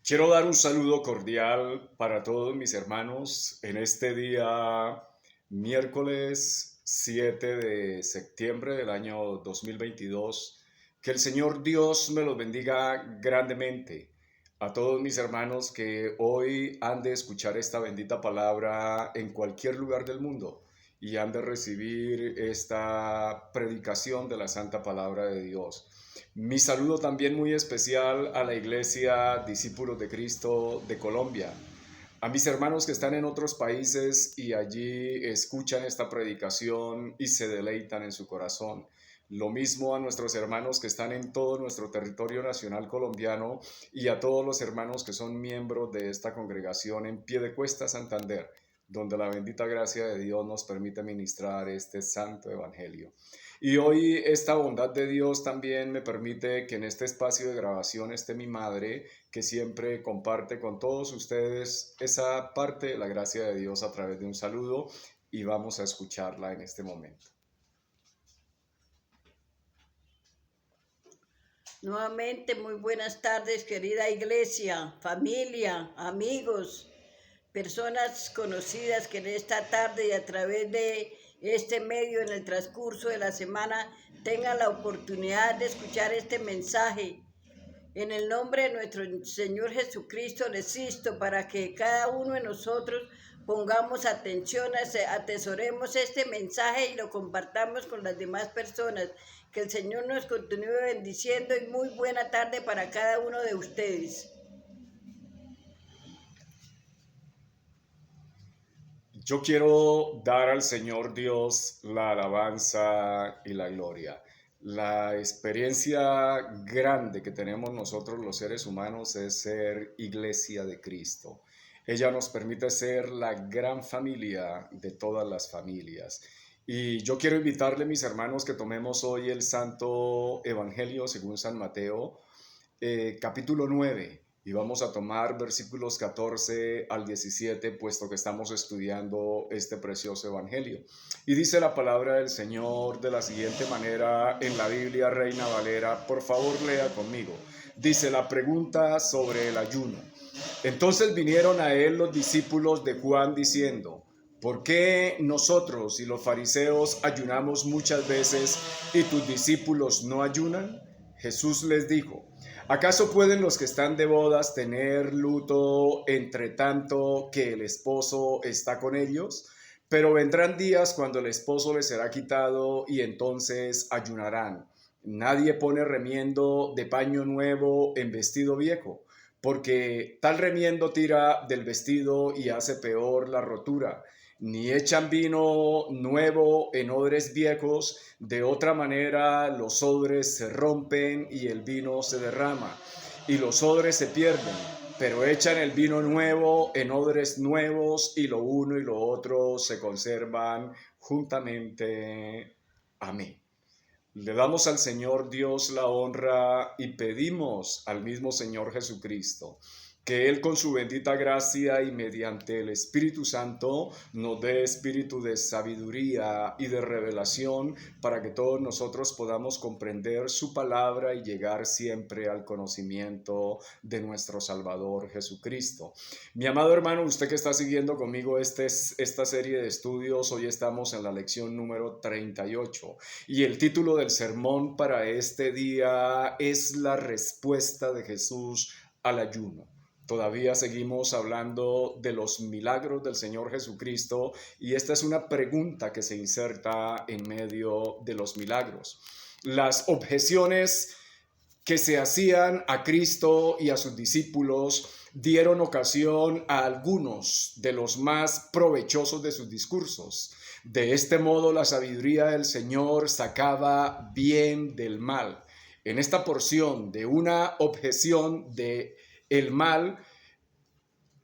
Quiero dar un saludo cordial para todos mis hermanos en este día, miércoles 7 de septiembre del año 2022. Que el Señor Dios me los bendiga grandemente. A todos mis hermanos que hoy han de escuchar esta bendita palabra en cualquier lugar del mundo y han de recibir esta predicación de la santa palabra de Dios. Mi saludo también muy especial a la Iglesia Discípulos de Cristo de Colombia, a mis hermanos que están en otros países y allí escuchan esta predicación y se deleitan en su corazón. Lo mismo a nuestros hermanos que están en todo nuestro territorio nacional colombiano y a todos los hermanos que son miembros de esta congregación en Piedecuesta, Santander, donde la bendita gracia de Dios nos permite ministrar este santo evangelio. Y hoy esta bondad de Dios también me permite que en este espacio de grabación esté mi madre, que siempre comparte con todos ustedes esa parte de la gracia de Dios a través de un saludo, y vamos a escucharla en este momento. Nuevamente, muy buenas tardes, querida iglesia, familia, amigos, personas conocidas que en esta tarde y a través de este medio en el transcurso de la semana tengan la oportunidad de escuchar este mensaje. En el nombre de nuestro Señor Jesucristo les insto para que cada uno de nosotros pongamos atención, atesoremos este mensaje y lo compartamos con las demás personas. Que el Señor nos continúe bendiciendo y muy buena tarde para cada uno de ustedes. Yo quiero dar al Señor Dios la alabanza y la gloria. La experiencia grande que tenemos nosotros los seres humanos es ser iglesia de Cristo. Ella nos permite ser la gran familia de todas las familias. Y yo quiero invitarle, mis hermanos, que tomemos hoy el Santo Evangelio según San Mateo, capítulo 9, y vamos a tomar versículos 14 al 17, puesto que estamos estudiando este precioso evangelio. Y dice la palabra del Señor de la siguiente manera en la Biblia Reina Valera. Por favor, lea conmigo. Dice la pregunta sobre el ayuno. Entonces vinieron a él los discípulos de Juan diciendo: ¿por qué nosotros y los fariseos ayunamos muchas veces y tus discípulos no ayunan? Jesús les dijo: ¿acaso pueden los que están de bodas tener luto entre tanto que el esposo está con ellos? Pero vendrán días cuando el esposo les será quitado y entonces ayunarán. Nadie pone remiendo de paño nuevo en vestido viejo, porque tal remiendo tira del vestido y hace peor la rotura. Ni echan vino nuevo en odres viejos, de otra manera los odres se rompen y el vino se derrama, y los odres se pierden. Pero echan el vino nuevo en odres nuevos, y lo uno y lo otro se conservan juntamente. Amén. Le damos al Señor Dios la honra y pedimos al mismo Señor Jesucristo que Él con su bendita gracia y mediante el Espíritu Santo nos dé espíritu de sabiduría y de revelación para que todos nosotros podamos comprender su palabra y llegar siempre al conocimiento de nuestro Salvador Jesucristo. Mi amado hermano, usted que está siguiendo conmigo esta serie de estudios, hoy estamos en la lección número 38 y el título del sermón para este día es la respuesta de Jesús al ayuno. Todavía seguimos hablando de los milagros del Señor Jesucristo y esta es una pregunta que se inserta en medio de los milagros. Las objeciones que se hacían a Cristo y a sus discípulos dieron ocasión a algunos de los más provechosos de sus discursos. De este modo, la sabiduría del Señor sacaba bien del mal. En esta porción de una objeción de el mal,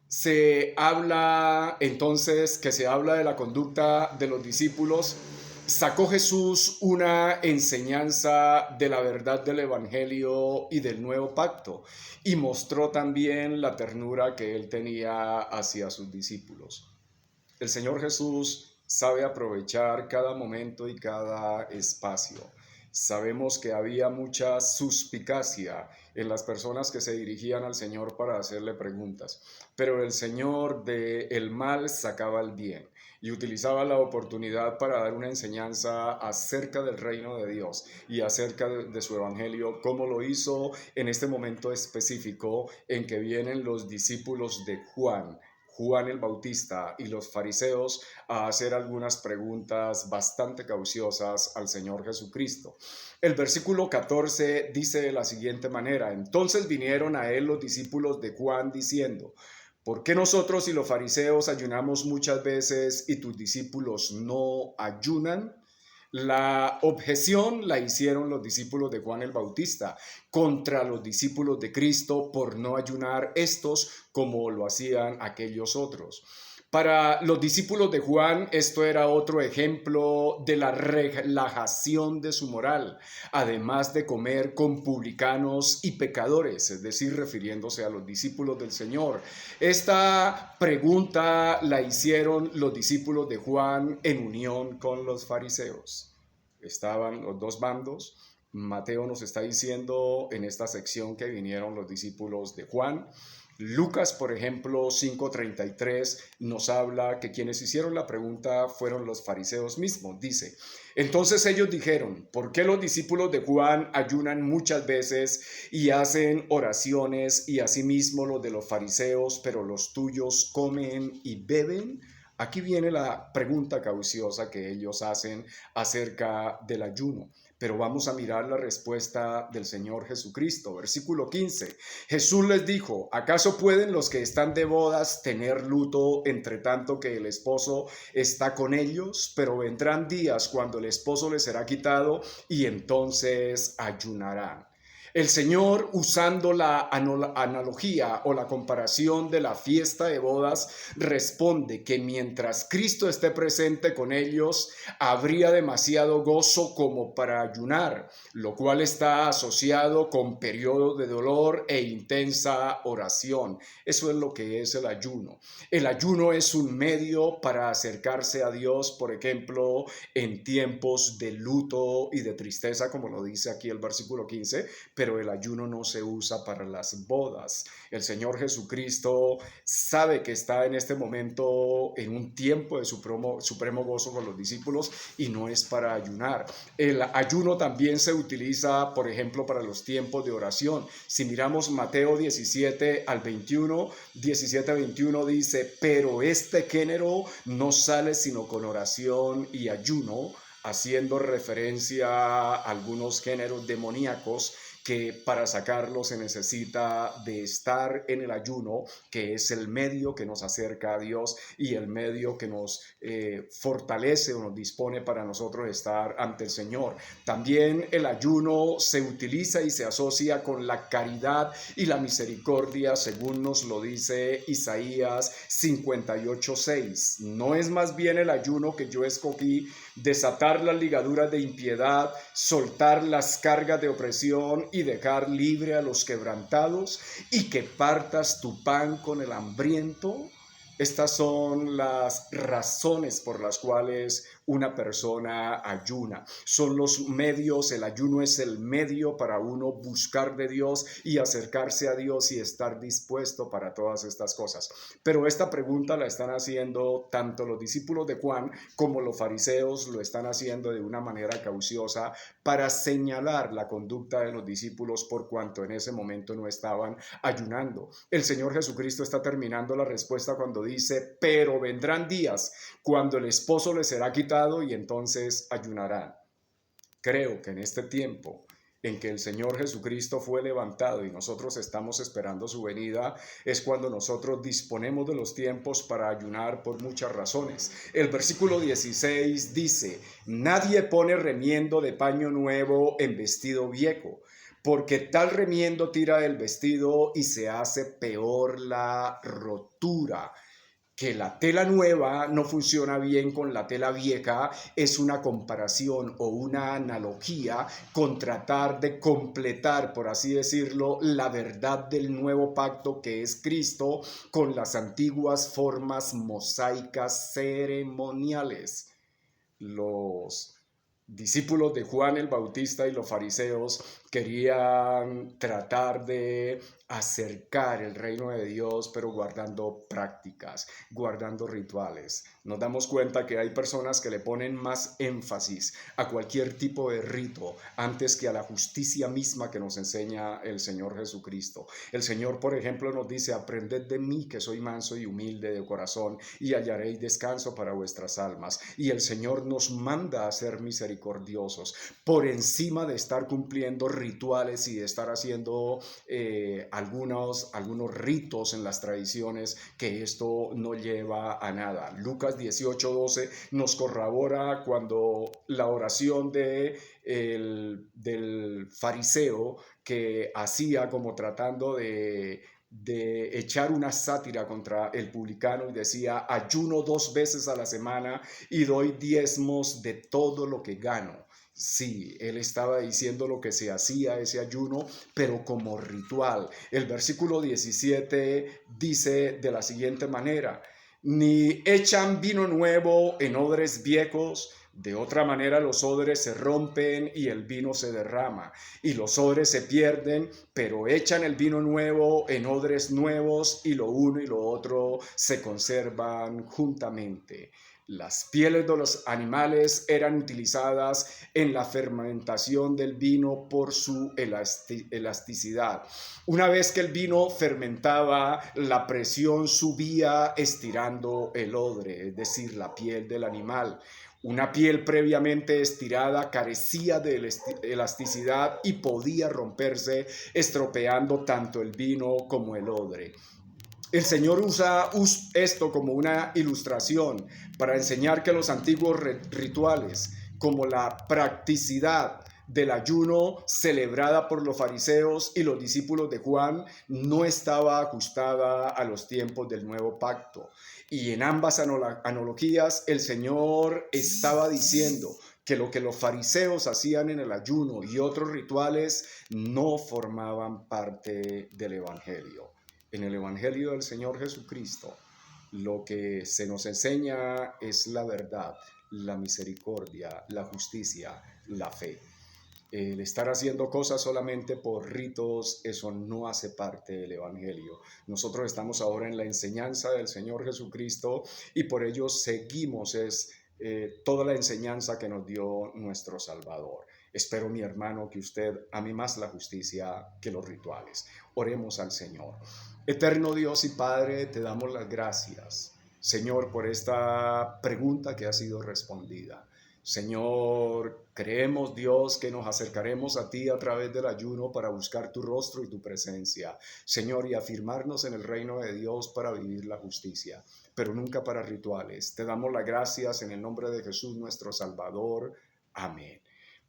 se habla entonces de la conducta de los discípulos. Sacó Jesús una enseñanza de la verdad del Evangelio y del nuevo pacto y mostró también la ternura que él tenía hacia sus discípulos. El Señor Jesús sabe aprovechar cada momento y cada espacio. Sabemos que había mucha suspicacia en las personas que se dirigían al Señor para hacerle preguntas, pero el Señor del mal sacaba el bien y utilizaba la oportunidad para dar una enseñanza acerca del reino de Dios y acerca de su evangelio, como lo hizo en este momento específico en que vienen los discípulos de Juan el Bautista y los fariseos a hacer algunas preguntas bastante cauciosas al Señor Jesucristo. El versículo 14 dice de la siguiente manera: entonces vinieron a él los discípulos de Juan diciendo: ¿por qué nosotros y los fariseos ayunamos muchas veces y tus discípulos no ayunan? La objeción la hicieron los discípulos de Juan el Bautista contra los discípulos de Cristo por no ayunar estos como lo hacían aquellos otros. Para los discípulos de Juan, esto era otro ejemplo de la relajación de su moral, además de comer con publicanos y pecadores, es decir, refiriéndose a los discípulos del Señor. Esta pregunta la hicieron los discípulos de Juan en unión con los fariseos. Estaban los dos bandos. Mateo nos está diciendo en esta sección que vinieron los discípulos de Juan. Lucas, por ejemplo, 5:33 nos habla que quienes hicieron la pregunta fueron los fariseos mismos. Dice: entonces ellos dijeron: ¿por qué los discípulos de Juan ayunan muchas veces y hacen oraciones, y asimismo los de los fariseos, pero los tuyos comen y beben? Aquí viene la pregunta cauciosa que ellos hacen acerca del ayuno. Pero vamos a mirar la respuesta del Señor Jesucristo. Versículo 15. Jesús les dijo: ¿acaso pueden los que están de bodas tener luto entre tanto que el esposo está con ellos? Pero vendrán días cuando el esposo les será quitado y entonces ayunarán. El Señor, usando la analogía o la comparación de la fiesta de bodas, responde que mientras Cristo esté presente con ellos, habría demasiado gozo como para ayunar, lo cual está asociado con periodos de dolor e intensa oración. Eso es lo que es el ayuno. El ayuno es un medio para acercarse a Dios, por ejemplo, en tiempos de luto y de tristeza, como lo dice aquí el versículo 15, pero el ayuno no se usa para las bodas. El Señor Jesucristo sabe que está en este momento en un tiempo de supremo gozo con los discípulos y no es para ayunar. El ayuno también se utiliza, por ejemplo, para los tiempos de oración. Si miramos Mateo 17 al 21, 17 a 21 dice: pero este género no sale sino con oración y ayuno, haciendo referencia a algunos géneros demoníacos que para sacarlo se necesita de estar en el ayuno, que es el medio que nos acerca a Dios y el medio que nos fortalece o nos dispone para nosotros estar ante el Señor. También el ayuno se utiliza y se asocia con la caridad y la misericordia, según nos lo dice Isaías 58:6. No es más bien el ayuno que yo escogí, desatar las ligaduras de impiedad, soltar las cargas de opresión y dejar libre a los quebrantados, y que partas tu pan con el hambriento. Estas son las razones por las cuales una persona ayuna. Son los medios, el ayuno es el medio para uno buscar de Dios y acercarse a Dios y estar dispuesto para todas estas cosas. Pero esta pregunta la están haciendo tanto los discípulos de Juan como los fariseos, lo están haciendo de una manera cauciosa para señalar la conducta de los discípulos por cuanto en ese momento no estaban ayunando. El Señor Jesucristo está terminando la respuesta cuando dice: pero vendrán días cuando el esposo les será quitado y entonces ayunarán. Creo que en este tiempo en que el Señor Jesucristo fue levantado y nosotros estamos esperando su venida, es cuando nosotros disponemos de los tiempos para ayunar por muchas razones. El versículo 16 dice: nadie pone remiendo de paño nuevo en vestido viejo, porque tal remiendo tira el vestido y se hace peor la rotura. Que la tela nueva no funciona bien con la tela vieja es una comparación o una analogía con tratar de completar, por así decirlo, la verdad del nuevo pacto que es Cristo con las antiguas formas mosaicas ceremoniales. Los discípulos de Juan el Bautista y los fariseos querían tratar de acercar el reino de Dios, pero guardando prácticas, guardando rituales. Nos damos cuenta que hay personas que le ponen más énfasis a cualquier tipo de rito antes que a la justicia misma que nos enseña el Señor Jesucristo. El Señor, por ejemplo, nos dice: aprended de mí, que soy manso y humilde de corazón, y hallaréis descanso para vuestras almas. Y el Señor nos manda a ser misericordiosos por encima de estar cumpliendo rituales y de estar haciendo algunos ritos en las tradiciones, que esto no lleva a nada. Lucas 18:12 nos corrobora cuando la oración del fariseo, que hacía como tratando de echar una sátira contra el publicano, y decía: ayuno 2 veces a la semana y doy diezmos de todo lo que gano. Sí, él estaba diciendo lo que se hacía ese ayuno, pero como ritual. El versículo 17 dice de la siguiente manera: ni echan vino nuevo en odres viejos, de otra manera los odres se rompen y el vino se derrama, y los odres se pierden, pero echan el vino nuevo en odres nuevos, y lo uno y lo otro se conservan juntamente. Las pieles de los animales eran utilizadas en la fermentación del vino por su elasticidad. Una vez que el vino fermentaba, la presión subía estirando el odre, es decir, la piel del animal. Una piel previamente estirada carecía de elasticidad y podía romperse, estropeando tanto el vino como el odre. El Señor usa esto como una ilustración para enseñar que los antiguos rituales, como la practicidad del ayuno celebrada por los fariseos y los discípulos de Juan, no estaba ajustada a los tiempos del nuevo pacto. Y en ambas analogías el Señor estaba diciendo que lo que los fariseos hacían en el ayuno y otros rituales no formaban parte del Evangelio. En el Evangelio del Señor Jesucristo, lo que se nos enseña es la verdad, la misericordia, la justicia, la fe. El estar haciendo cosas solamente por ritos, eso no hace parte del Evangelio. Nosotros estamos ahora en la enseñanza del Señor Jesucristo, y por ello seguimos toda la enseñanza que nos dio nuestro Salvador. Espero, mi hermano, que usted ame más la justicia que los rituales. Oremos al Señor. Eterno Dios y Padre, te damos las gracias, Señor, por esta pregunta que ha sido respondida. Señor, creemos, Dios, que nos acercaremos a ti a través del ayuno para buscar tu rostro y tu presencia, Señor, y afirmarnos en el reino de Dios para vivir la justicia, pero nunca para rituales. Te damos las gracias en el nombre de Jesús, nuestro Salvador. Amén.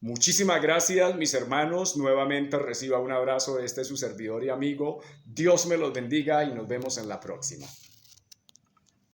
Muchísimas gracias, mis hermanos. Nuevamente reciba un abrazo de su servidor y amigo. Dios me los bendiga y nos vemos en la próxima.